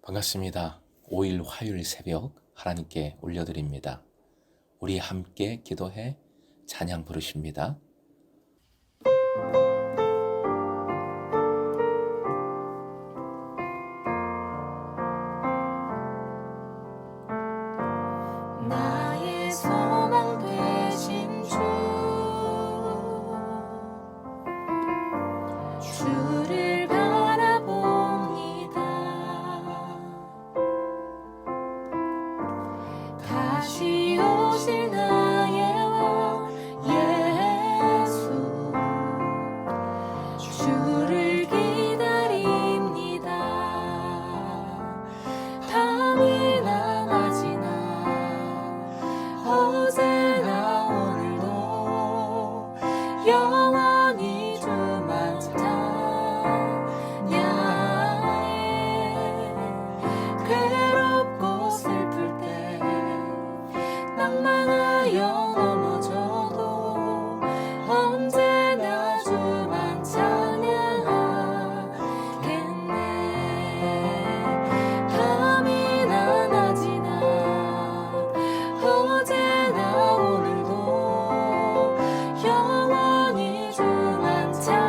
반갑습니다. 5일 화요일 새벽 하나님께 올려드립니다. 우리 함께 기도해 찬양 부르십니다. 나의 소망 되신 주를 바라봅니다. 다시 오실 나의 왕 예수, 주를 기다립니다. 밤이나 낮이나 어제나 오늘도 영원히 주만 찬양해. 괴롭고 슬플 때 낭만하여 넘어져도 언제나 주만 찬양하겠네. 밤이나 낮이나 어제나 오늘도 영원히 주만 찬양해.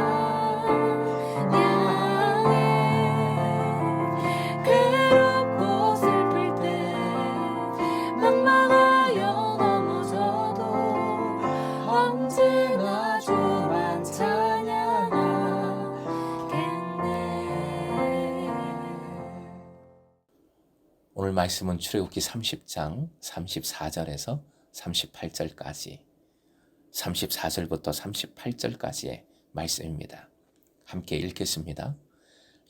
괴롭고 슬플 때 막막하여 넘어져도 언제나 주만 찬양하겠네. 오늘 말씀은 출애굽기 30장 34절에서 38절까지 34절부터 38절까지의 말씀입니다. 함께 읽겠습니다.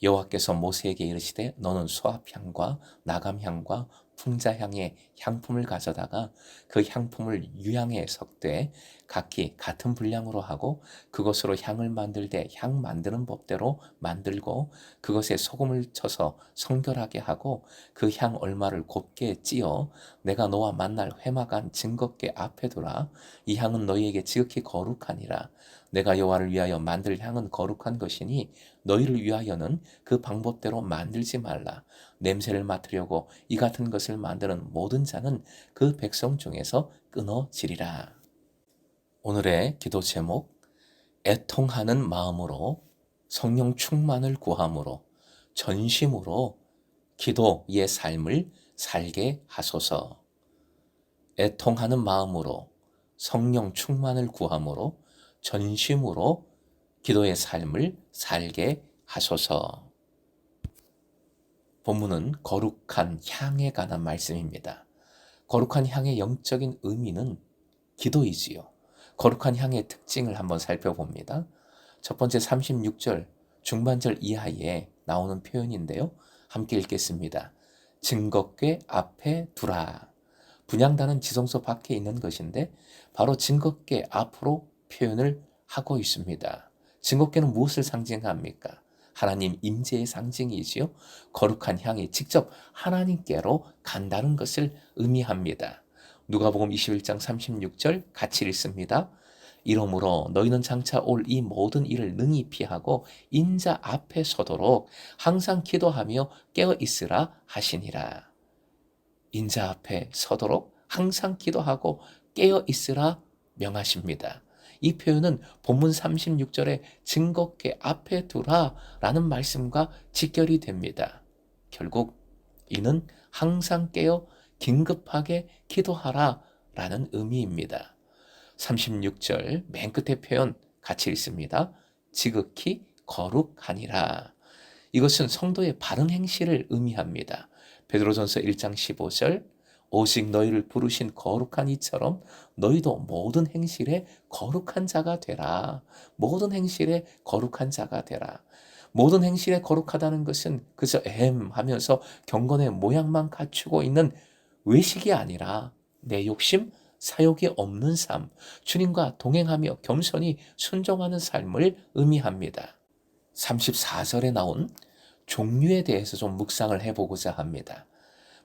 여호와께서 모세에게 이르시되 너는 수압향과 나감향과 풍자향의 향품을 가져다가 그 향품을 유향에 섞되 각기 같은 분량으로 하고 그것으로 향을 만들되 향 만드는 법대로 만들고 그것에 소금을 쳐서 성결하게 하고 그 향 얼마를 곱게 찌어 내가 너와 만날 회막안 증거궤 앞에 두라. 이 향은 너희에게 지극히 거룩하니라. 내가 여호와를 위하여 만들 향은 거룩한 것이니 너희를 위하여는 그 방법대로 만들지 말라. 냄새를 맡으려고 이 같은 것을 만드는 모든 자는 그 백성 중에서 끊어지리라. 오늘의 기도 제목, 애통하는 마음으로 성령 충만을 구함으로 전심으로 기도의 삶을 살게 하소서. 애통하는 마음으로 성령 충만을 구함으로 전심으로 기도의 삶을 살게 하소서. 본문은 거룩한 향에 관한 말씀입니다. 거룩한 향의 영적인 의미는 기도이지요. 거룩한 향의 특징을 한번 살펴봅니다. 첫 번째 36절 중반절 이하에 나오는 표현인데요. 함께 읽겠습니다. 증거궤 앞에 두라. 분향단은 지성소 밖에 있는 것인데 바로 증거궤 앞으로 표현을 하고 있습니다. 증거궤는 무엇을 상징합니까? 하나님 임재의 상징이지요. 거룩한 향이 직접 하나님께로 간다는 것을 의미합니다. 누가복음 21장 36절 같이 읽습니다. 이러므로 너희는 장차 올 이 모든 일을 능히 피하고 인자 앞에 서도록 항상 기도하며 깨어 있으라 하시니라. 인자 앞에 서도록 항상 기도하고 깨어 있으라 명하십니다. 이 표현은 본문 36절의 증거궤 앞에 두라 라는 말씀과 직결이 됩니다. 결국 이는 항상 깨어 긴급하게 기도하라 라는 의미입니다. 36절 맨 끝에 표현 같이 읽습니다. 지극히 거룩하니라. 이것은 성도의 바른 행실을 의미합니다. 베드로전서 1장 15절 오직 너희를 부르신 거룩한 이처럼 너희도 모든 행실에 거룩한 자가 되라. 모든 행실에 거룩한 자가 되라. 모든 행실에 거룩하다는 것은 그저 하면서 경건의 모양만 갖추고 있는 외식이 아니라 내 욕심, 사욕이 없는 삶, 주님과 동행하며 겸손히 순종하는 삶을 의미합니다. 34절에 나온 종류에 대해서 좀 묵상을 해보고자 합니다.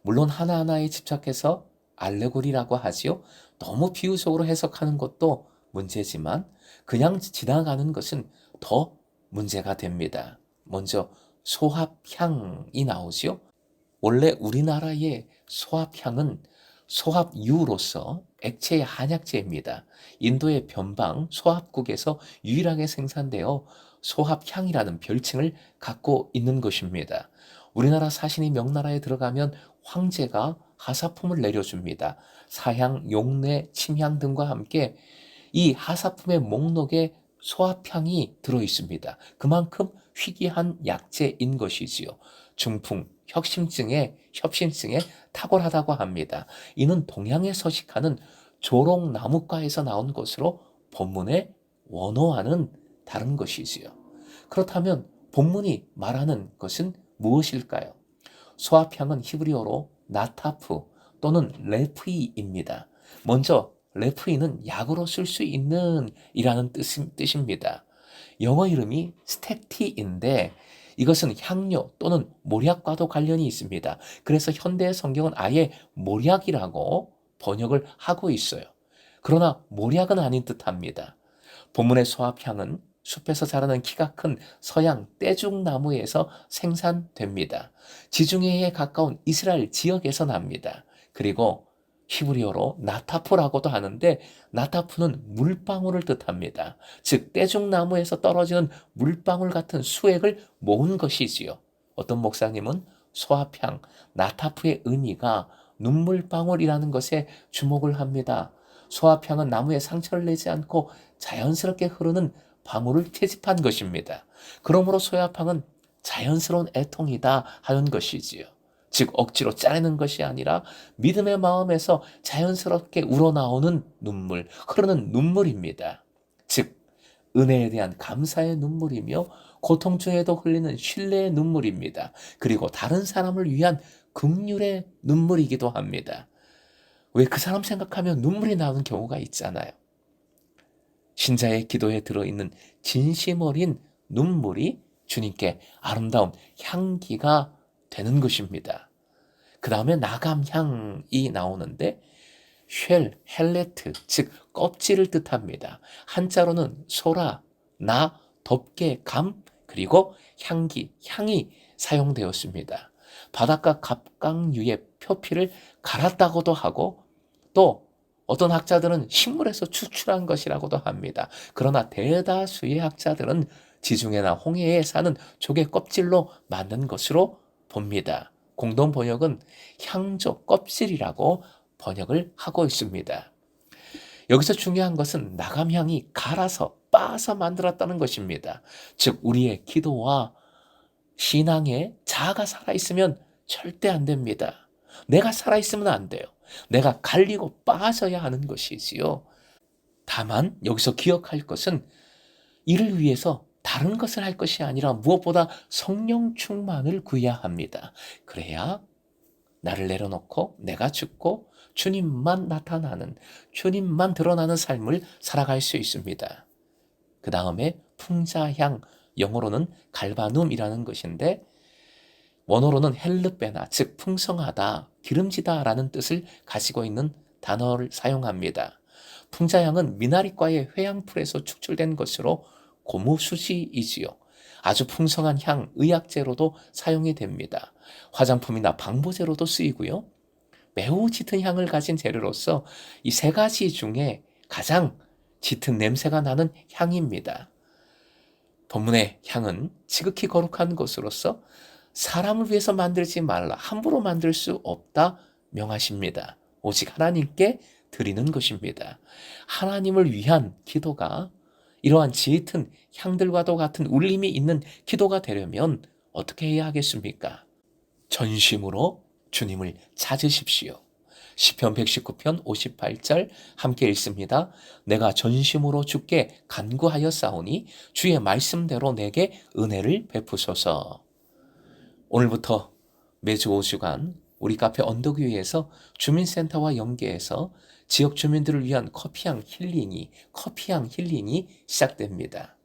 물론 하나하나에 집착해서 알레고리라고 하지요. 너무 비유적으로 해석하는 것도 문제지만 그냥 지나가는 것은 더 문제가 됩니다. 먼저 소합향이 나오지요. 원래 우리나라의 소합향은 소합유로서 액체의 한약재입니다. 인도의 변방 소합국에서 유일하게 생산되어 소합향이라는 별칭을 갖고 있는 것입니다. 우리나라 사신이 명나라에 들어가면 황제가 하사품을 내려줍니다. 사향, 용내, 침향 등과 함께 이 하사품의 목록에 소합향이 들어 있습니다. 그만큼 희귀한 약재인 것이지요. 중풍, 협심증에 탁월하다고 합니다. 이는 동양에 서식하는 조롱나무과에서 나온 것으로 본문의 원어와는 다른 것이지요. 그렇다면 본문이 말하는 것은 무엇일까요? 소합향은 히브리어로 나타프 또는 레프이입니다. 먼저 레프이는 약으로 쓸 수 있는 이라는 뜻입니다. 영어 이름이 스택티인데 이것은 향료 또는 몰약과도 관련이 있습니다. 그래서 현대 성경은 아예 몰약이라고 번역을 하고 있어요. 그러나 몰약은 아닌 듯합니다. 본문의 소합향은 숲에서 자라는 키가 큰 서양 떼죽나무에서 생산됩니다. 지중해에 가까운 이스라엘 지역에서 납니다. 그리고 히브리어로 나타프라고도 하는데 나타프는 물방울을 뜻합니다. 즉 떼죽나무에서 떨어지는 물방울 같은 수액을 모은 것이지요. 어떤 목사님은 소합향, 나타프의 의미가 눈물방울이라는 것에 주목을 합니다. 소합향은 나무에 상처를 내지 않고 자연스럽게 흐르는 방울을 채집한 것입니다. 그러므로 소합향은 자연스러운 애통이다 하는 것이지요. 즉 억지로 짜내는 것이 아니라 믿음의 마음에서 자연스럽게 우러나오는 눈물, 흐르는 눈물입니다. 즉 은혜에 대한 감사의 눈물이며 고통 중에도 흘리는 신뢰의 눈물입니다. 그리고 다른 사람을 위한 긍휼의 눈물이기도 합니다. 왜 그 사람 생각하면 눈물이 나오는 경우가 있잖아요. 신자의 기도에 들어있는 진심 어린 눈물이 주님께 아름다운 향기가 되는 것입니다. 그 다음에 나감향이 나오는데 헬레트, 즉 껍질을 뜻합니다. 한자로는 소라, 덥게, 그리고 향이 사용되었습니다. 바닷가 갑각류의 표피를 갈았다고도 하고 또 어떤 학자들은 식물에서 추출한 것이라고도 합니다. 그러나 대다수의 학자들은 지중해나 홍해에 사는 조개 껍질로 만든 것으로 봅니다. 공동 번역은 향조 껍질이라고 번역을 하고 있습니다. 여기서 중요한 것은 나감향이 갈아서 빻아서 만들었다는 것입니다. 즉 우리의 기도와 신앙에 자아가 살아있으면 절대 안 됩니다. 내가 살아있으면 안 돼요. 내가 갈리고 빠져야 하는 것이지요. 다만 여기서 기억할 것은 이를 위해서 다른 것을 할 것이 아니라 무엇보다 성령 충만을 구해야 합니다. 그래야 나를 내려놓고 내가 죽고 주님만 나타나는, 주님만 드러나는 삶을 살아갈 수 있습니다. 그 다음에 풍자향, 영어로는 갈바눔이라는 것인데 원어로는 헬르베나, 즉 풍성하다, 기름지다 라는 뜻을 가지고 있는 단어를 사용합니다. 풍자향은 미나리과의 회양풀에서 축출된 것으로 고무수지이지요. 아주 풍성한 향, 의약재로도 사용이 됩니다. 화장품이나 방부제로도 쓰이고요. 매우 짙은 향을 가진 재료로서 이 세 가지 중에 가장 짙은 냄새가 나는 향입니다. 본문의 향은 지극히 거룩한 것으로서 사람을 위해서 만들지 말라, 함부로 만들 수 없다 명하십니다. 오직 하나님께 드리는 것입니다. 하나님을 위한 기도가 이러한 짙은 향들과도 같은 울림이 있는 기도가 되려면 어떻게 해야 하겠습니까? 전심으로 주님을 찾으십시오. 시편 119편 58절 함께 읽습니다. 내가 전심으로 주께 간구하였사오니 주의 말씀대로 내게 은혜를 베푸소서. 오늘부터 매주 5주간 우리 카페 언덕위에서 주민센터와 연계해서 지역 주민들을 위한 커피향 힐링이 시작됩니다.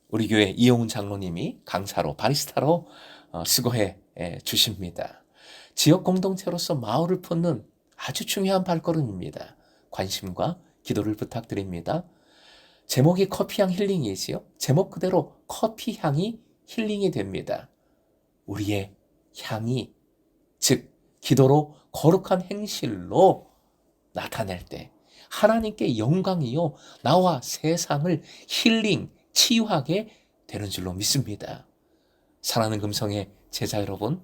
우리 교회 이용훈 장로님이 강사로 바리스타로 수고해 주십니다. 지역 공동체로서 마을을 품는 아주 중요한 발걸음입니다. 관심과 기도를 부탁드립니다. 제목이 커피향 힐링이지요. 제목 그대로 커피향이 힐링이 됩니다. 우리의 향이 즉 기도로 거룩한 행실로 나타낼 때 하나님께 영광이요 나와 세상을 힐링, 치유하게 되는 줄로 믿습니다. 사랑하는 금성의 제자 여러분,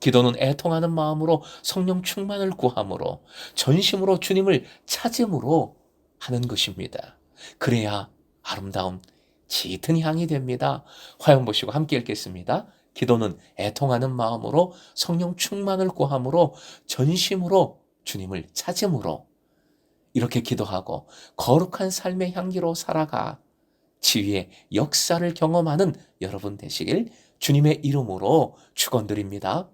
기도는 애통하는 마음으로 성령 충만을 구함으로 전심으로 주님을 찾음으로 하는 것입니다. 그래야 아름다운 짙은 향이 됩니다. 화연 보시고 함께 읽겠습니다. 기도는 애통하는 마음으로 성령 충만을 구함으로 전심으로 주님을 찾음으로 이렇게 기도하고 거룩한 삶의 향기로 살아가 치유의 역사를 경험하는 여러분 되시길 주님의 이름으로 축원드립니다.